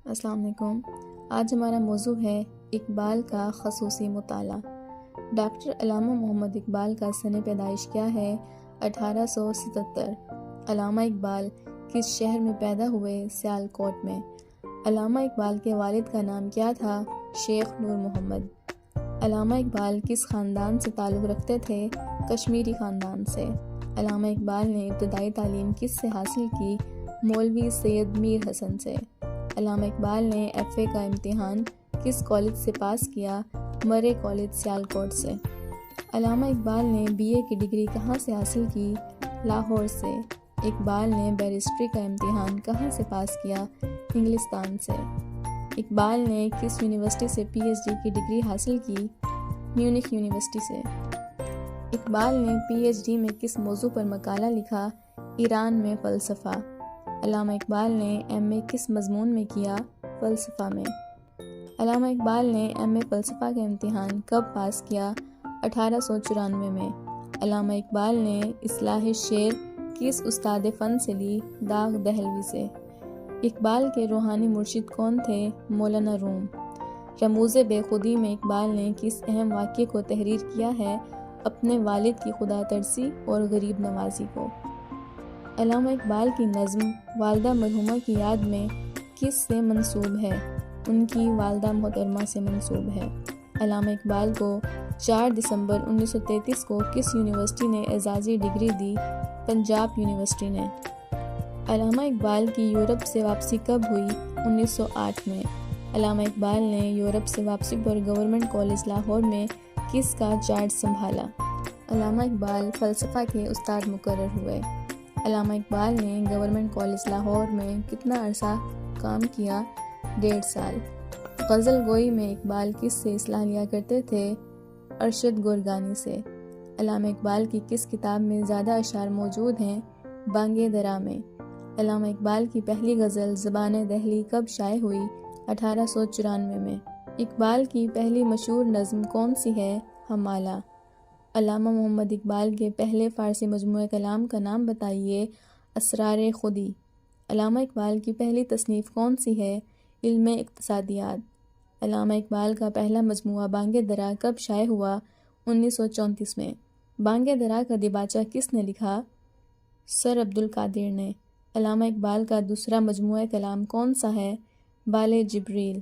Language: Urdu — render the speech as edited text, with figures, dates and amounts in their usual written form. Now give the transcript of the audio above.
السلام علیکم۔ آج ہمارا موضوع ہے اقبال کا خصوصی مطالعہ۔ ڈاکٹر علامہ محمد اقبال کا سن پیدائش کیا ہے؟ 1877۔ علامہ اقبال کس شہر میں پیدا ہوئے؟ سیالکوٹ میں۔ علامہ اقبال کے والد کا نام کیا تھا؟ شیخ نور محمد۔ علامہ اقبال کس خاندان سے تعلق رکھتے تھے؟ کشمیری خاندان سے۔ علامہ اقبال نے ابتدائی تعلیم کس سے حاصل کی؟ مولوی سید میر حسن سے۔ علامہ اقبال نے ایف اے کا امتحان کس کالج سے پاس کیا؟ مرے کالج سیالکوٹ سے۔ علامہ اقبال نے بی اے کی ڈگری کہاں سے حاصل کی؟ لاہور سے۔ اقبال نے بیرسٹری کا امتحان کہاں سے پاس کیا؟ انگلستان سے۔ اقبال نے کس یونیورسٹی سے پی ایچ ڈی کی ڈگری حاصل کی؟ میونخ یونیورسٹی سے۔ اقبال نے پی ایچ ڈی میں کس موضوع پر مقالہ لکھا؟ ایران میں فلسفہ۔ علامہ اقبال نے ایم اے کس مضمون میں کیا؟ فلسفہ میں۔ علامہ اقبال نے ایم اے فلسفہ کا امتحان کب پاس کیا؟ 1894 میں۔ علامہ اقبال نے اصلاح شعر کس استاد فن سے لی؟ داغ دہلوی سے۔ اقبال کے روحانی مرشد کون تھے؟ مولانا روم۔ رموز بے خودی میں اقبال نے کس اہم واقعے کو تحریر کیا ہے؟ اپنے والد کی خدا ترسی اور غریب نوازی کو۔ علامہ اقبال کی نظم والدہ مرحومہ کی یاد میں کس سے منسوب ہے؟ ان کی والدہ محترمہ سے منسوب ہے۔ علامہ اقبال کو 4 دسمبر 1933 کو کس یونیورسٹی نے اعزازی ڈگری دی؟ پنجاب یونیورسٹی نے۔ علامہ اقبال کی یورپ سے واپسی کب ہوئی؟ 1908 میں۔ علامہ اقبال نے یورپ سے واپسی پر گورنمنٹ کالج لاہور میں کس کا چارج سنبھالا؟ علامہ اقبال فلسفہ کے استاد مقرر ہوئے۔ علامہ اقبال نے گورنمنٹ کالج لاہور میں کتنا عرصہ کام کیا؟ 1.5 سال۔ غزل گوئی میں اقبال کس سے اصلاح لیا کرتے تھے؟ ارشد گورگانی سے۔ علامہ اقبال کی کس کتاب میں زیادہ اشعار موجود ہیں؟ بانگ درا میں۔ علامہ اقبال کی پہلی غزل زبان دہلی کب شائع ہوئی؟ 1894 میں۔ اقبال کی پہلی مشہور نظم کون سی ہے؟ ہمالہ۔ علامہ محمد اقبال کے پہلے فارسی مجموعہ کلام کا نام بتائیے۔ اسرار خودی۔ علامہ اقبال کی پہلی تصنیف کون سی ہے؟ علم اقتصادیات۔ علامہ اقبال کا پہلا مجموعہ بانگ درا کب شائع ہوا؟ 1934 میں۔ بانگ درا کا دیباچہ کس نے لکھا؟ سر عبدالقادر نے۔ علامہ اقبال کا دوسرا مجموعہ کلام کون سا ہے؟ بال جبریل۔